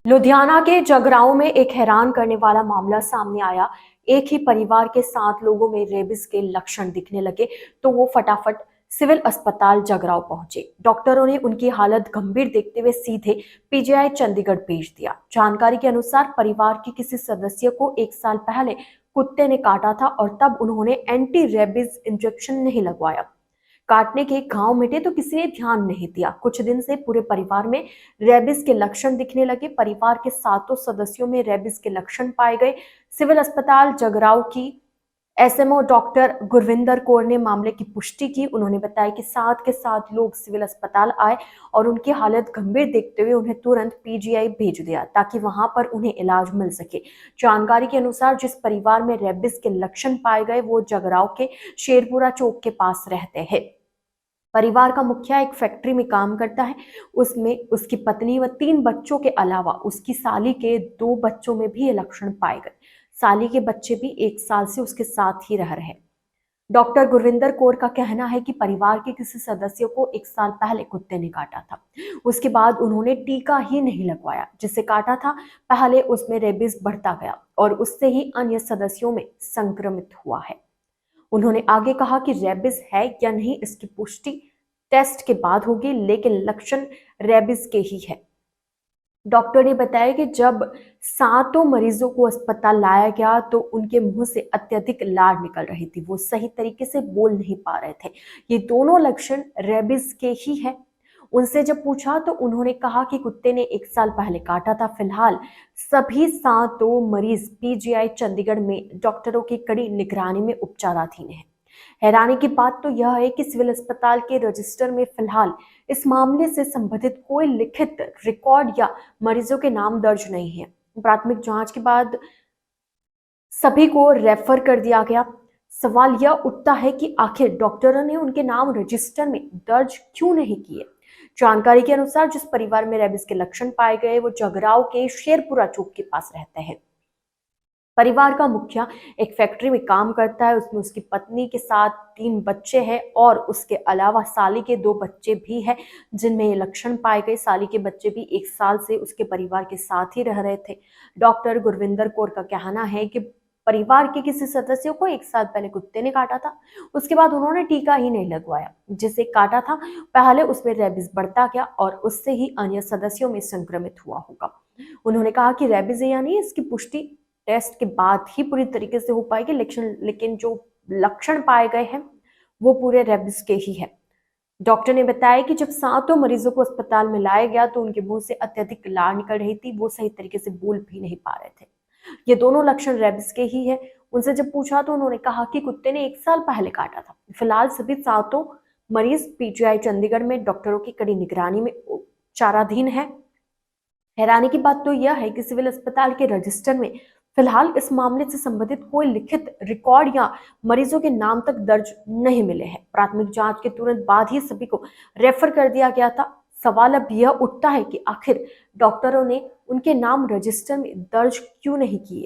लुधियाना के जगरांव में एक हैरान करने वाला मामला सामने आया। एक ही परिवार के 7 लोगों में रेबिस के लक्षण दिखने लगे तो वो फटाफट सिविल अस्पताल जगरांव पहुंचे। डॉक्टरों ने उनकी हालत गंभीर देखते हुए सीधे पीजीआई चंडीगढ़ भेज दिया। जानकारी के अनुसार परिवार के किसी सदस्य को 1 साल पहले कुत्ते ने काटा था और तब उन्होंने एंटी रेबिस इंजेक्शन नहीं लगवाया। काटने के घाव मिटे तो किसी ने ध्यान नहीं दिया। कुछ दिन से पूरे परिवार में रेबिस के लक्षण दिखने लगे। परिवार के 7 सदस्यों में रेबिस के लक्षण पाए गए। सिविल अस्पताल जगरांव की एसएमओ डॉक्टर गुरविंदर कौर ने मामले की पुष्टि की। उन्होंने बताया कि 7 के 7 लोग सिविल अस्पताल आए और उनकी हालत गंभीर देखते हुए उन्हें तुरंत पीजीआई भेज दिया ताकि वहां पर उन्हें इलाज मिल सके। जानकारी के अनुसार जिस परिवार में रेबिस के लक्षण पाए गए वो जगरांव के शेरपुरा चौक के पास रहते हैं। परिवार का मुखिया एक फैक्ट्री में काम करता है। उसमें उसकी पत्नी व 3 बच्चों के अलावा उसकी साली के 2 बच्चों में भी ये लक्षण पाए गए। साली के बच्चे भी 1 साल से उसके साथ ही रह रहे। डॉक्टर गुरविंदर कौर का कहना है कि परिवार के किसी सदस्य को 1 साल पहले कुत्ते ने काटा था। उसके बाद उन्होंने टीका ही नहीं लगवाया। जिसे काटा था पहले उसमें रेबिस बढ़ता गया और उससे ही अन्य सदस्यों में संक्रमित हुआ है। उन्होंने आगे कहा कि रेबिस है या नहीं इसकी पुष्टि टेस्ट के बाद होगी, लेकिन लक्षण रेबिस के ही है। डॉक्टर ने बताया कि जब 7 मरीजों को अस्पताल लाया गया तो उनके मुंह से अत्यधिक लार निकल रही थी। वो सही तरीके से बोल नहीं पा रहे थे। ये दोनों लक्षण रेबिस के ही है। उनसे जब पूछा तो उन्होंने कहा कि कुत्ते ने 1 साल पहले काटा था। फिलहाल सभी 7 मरीज पीजीआई चंडीगढ़ में डॉक्टरों की कड़ी निगरानी में उपचाराधीन है। हैरानी की बात तो यह है कि सिविल अस्पताल के रजिस्टर में फिलहाल इस मामले से संबंधित कोई लिखित रिकॉर्ड या मरीजों के नाम दर्ज नहीं है। प्राथमिक जांच के बाद सभी को रेफर कर दिया गया। सवाल यह उठता है कि आखिर डॉक्टरों ने उनके नाम रजिस्टर में दर्ज क्यों नहीं किए। जानकारी के अनुसार जिस परिवार में रेबिस के लक्षण पाए गए वो जगरांव के शेरपुरा चौक के पास रहते हैं। परिवार का मुखिया एक फैक्ट्री में काम करता है। उसमें उसकी पत्नी के साथ 3 बच्चे हैं और उसके अलावा साली के 2 बच्चे भी हैं जिनमें ये लक्षण पाए गए। साली के बच्चे भी 1 साल से उसके परिवार के साथ ही रह रहे थे। डॉक्टर गुरविंदर कौर का कहना है कि परिवार के किसी सदस्य को 1 साल पहले कुत्ते ने काटा था। उसके बाद उन्होंने टीका ही नहीं लगवाया। जिसे काटा था पहले उसमें रेबिस बढ़ता गया और उससे ही अन्य सदस्यों में संक्रमित हुआ होगा। उन्होंने कहा कि रेबिस है या नहीं इसकी पुष्टि टेस्ट के बाद ही पूरी तरीके से हो पाएगी, लेकिन जो लक्षण पाए गए हैं वो पूरे रेबिस के ही है। डॉक्टर ने बताया कि जब 7 मरीजों को अस्पताल में लाया गया तो उनके मुंह से अत्यधिक लार निकल रही थी। वो सही तरीके से बोल भी नहीं पा रहे थे। ये दोनों लक्षण रेबिस के ही है। उनसे जब पूछा तो उन्होंने कहा कि कुत्ते ने 1 साल पहले काटा था। फिलहाल सभी 7 मरीज पीजीआई चंडीगढ़ में डॉक्टरों की कड़ी निगरानी में उपचाराधीन है। हैरानी की बात तो यह है कि सिविल अस्पताल के रजिस्टर में फिलहाल इस मामले से संबंधित कोई लिखित रिकॉर्ड या मरीजों के नाम तक दर्ज नहीं मिले हैं। प्राथमिक जांच के तुरंत बाद ही सभी को रेफर कर दिया गया था। सवाल अब यह उठता है कि आखिर डॉक्टरों ने उनके नाम रजिस्टर में दर्ज क्यों नहीं किए।